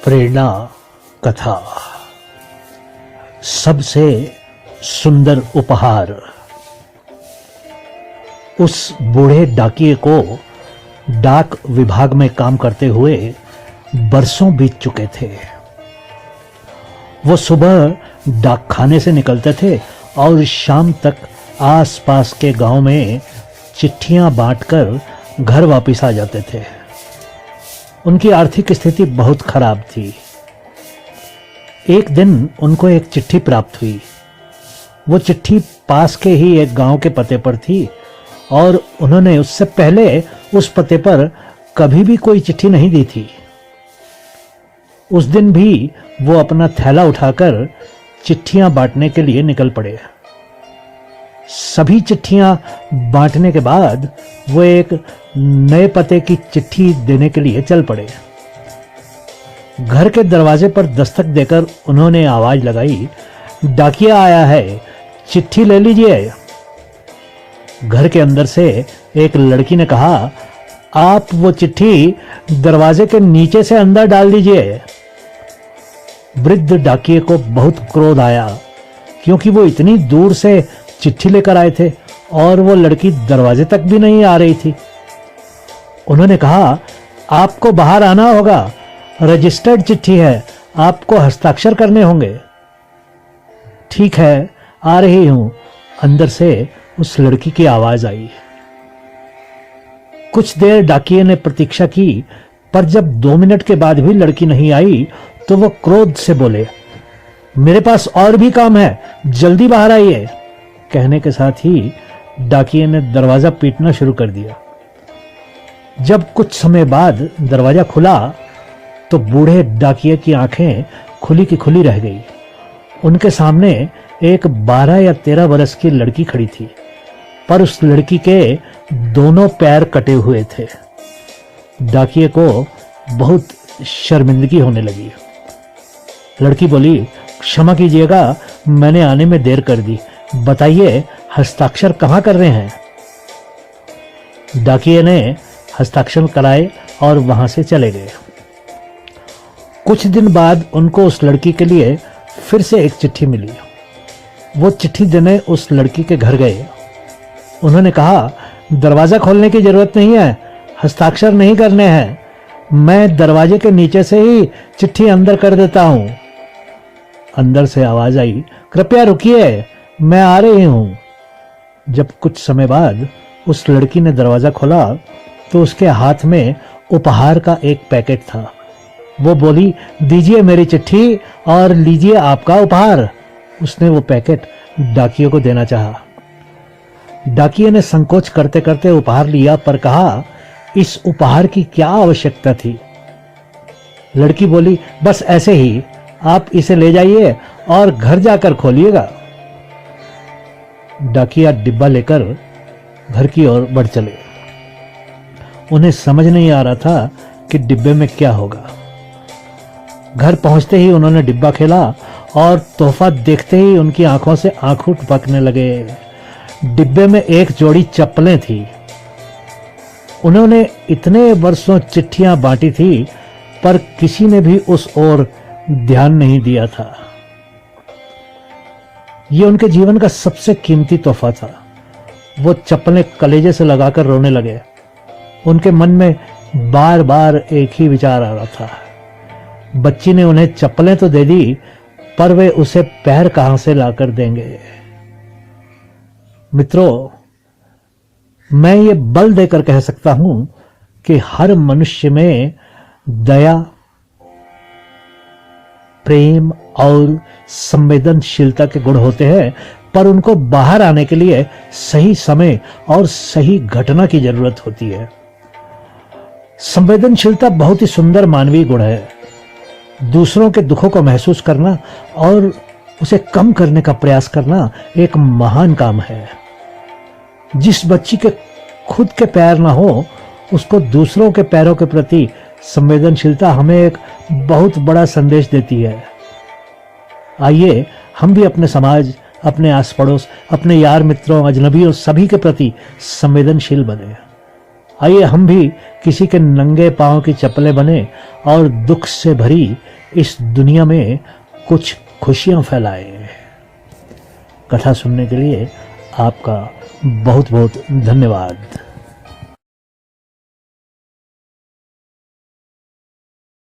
प्रेरणा कथा। सबसे सुंदर उपहार। उस बूढ़े डाकिये को डाक विभाग में काम करते हुए बरसों बीत चुके थे। वो सुबह डाकखाने से निकलते थे और शाम तक आसपास के गांव में चिट्ठियां बांटकर घर वापस आ जाते थे। उनकी आर्थिक स्थिति बहुत खराब थी। एक दिन उनको एक चिट्ठी प्राप्त हुई। वो चिट्ठी पास के ही एक गांव के पते पर थी और उन्होंने उससे पहले उस पते पर कभी भी कोई चिट्ठी नहीं दी थी। उस दिन भी वो अपना थैला उठाकर चिट्ठियां बांटने के लिए निकल पड़े। सभी चिट्ठियां बांटने के बाद वो एक नए पते की चिट्ठी देने के लिए चल पड़े। घर के दरवाजे पर दस्तक देकर उन्होंने आवाज लगाई, डाकिया आया है, चिट्ठी ले लीजिए। घर के अंदर से एक लड़की ने कहा, आप वो चिट्ठी दरवाजे के नीचे से अंदर डाल दीजिए। वृद्ध डाकिये को बहुत क्रोध आया क्योंकि वो इतनी दूर से चिट्ठी लेकर आए थे और वो लड़की दरवाजे तक भी नहीं आ रही थी। उन्होंने कहा, आपको बाहर आना होगा, रजिस्टर्ड चिट्ठी है, आपको हस्ताक्षर करने होंगे। ठीक है, आ रही हूं, अंदर से उस लड़की की आवाज आई। कुछ देर डाकिये ने प्रतीक्षा की, पर जब 2 मिनट के बाद भी लड़की नहीं आई तो वो क्रोध से बोले, मेरे पास और भी काम है, जल्दी बाहर आइए। कहने के साथ ही डाकिये ने दरवाजा पीटना शुरू कर दिया। जब कुछ समय बाद दरवाजा खुला तो बूढ़े डाकिये की आंखें खुली की खुली रह गई। उनके सामने एक 12 या 13 बरस की लड़की खड़ी थी, पर उस लड़की के दोनों पैर कटे हुए थे। डाकिये को बहुत शर्मिंदगी होने लगी। लड़की बोली, क्षमा कीजिएगा, मैंने आने में देर कर दी, बताइए हस्ताक्षर कहाँ कर रहे हैं। डाकिये ने हस्ताक्षर कराए और वहां से चले गए। कुछ दिन बाद उनको उस लड़की के लिए फिर से एक चिट्ठी मिली। वो चिट्ठी देने उस लड़की के घर गए। उन्होंने कहा, दरवाजा खोलने की जरूरत नहीं है, हस्ताक्षर नहीं करने हैं, मैं दरवाजे के नीचे से ही चिट्ठी अंदर कर देता हूं। अंदर से आवाज आई, कृपया रुकिए, मैं आ रही हूं। जब कुछ समय बाद उस लड़की ने दरवाजा खोला तो उसके हाथ में उपहार का एक पैकेट था। वो बोली, दीजिए मेरी चिट्ठी और लीजिए आपका उपहार। उसने वो पैकेट डाकिये को देना चाहा। डाकिये ने संकोच करते करते उपहार लिया, पर कहा, इस उपहार की क्या आवश्यकता थी। लड़की बोली, बस ऐसे ही, आप इसे ले जाइए और घर जाकर खोलिएगा। डाकिया डिब्बा लेकर घर की ओर बढ़ चले। उन्हें समझ नहीं आ रहा था कि डिब्बे में क्या होगा। घर पहुंचते ही उन्होंने डिब्बा खोला और तोहफा देखते ही उनकी आंखों से आंसू टपकने लगे। डिब्बे में एक जोड़ी चप्पलें थी। उन्होंने इतने वर्षों चिट्ठियां बांटी थी, पर किसी ने भी उस ओर ध्यान नहीं दिया था। ये उनके जीवन का सबसे कीमती तोहफा था। वो चप्पलें कलेजे से लगाकर रोने लगे। उनके मन में बार बार एक ही विचार आ रहा था, बच्ची ने उन्हें चप्पलें तो दे दी, पर वे उसे पैर कहां से लाकर देंगे। मित्रों, मैं ये बल देकर कह सकता हूं कि हर मनुष्य में दया, प्रेम और संवेदनशीलता के गुण होते हैं, पर उनको बाहर आने के लिए सही समय और सही घटना की जरूरत होती है। संवेदनशीलता बहुत ही सुंदर मानवीय गुण है। दूसरों के दुखों को महसूस करना और उसे कम करने का प्रयास करना एक महान काम है। जिस बच्ची के खुद के पैर ना हो, उसको दूसरों के पैरों के प्रति संवेदनशीलता हमें एक बहुत बड़ा संदेश देती है। आइए हम भी अपने समाज, अपने आस पड़ोस, अपने यार मित्रों, अजनबियों सभी के प्रति संवेदनशील बने। आइए हम भी किसी के नंगे पांव की चप्पलें बने और दुख से भरी इस दुनिया में कुछ खुशियां फैलाएं। कथा सुनने के लिए आपका बहुत बहुत धन्यवाद।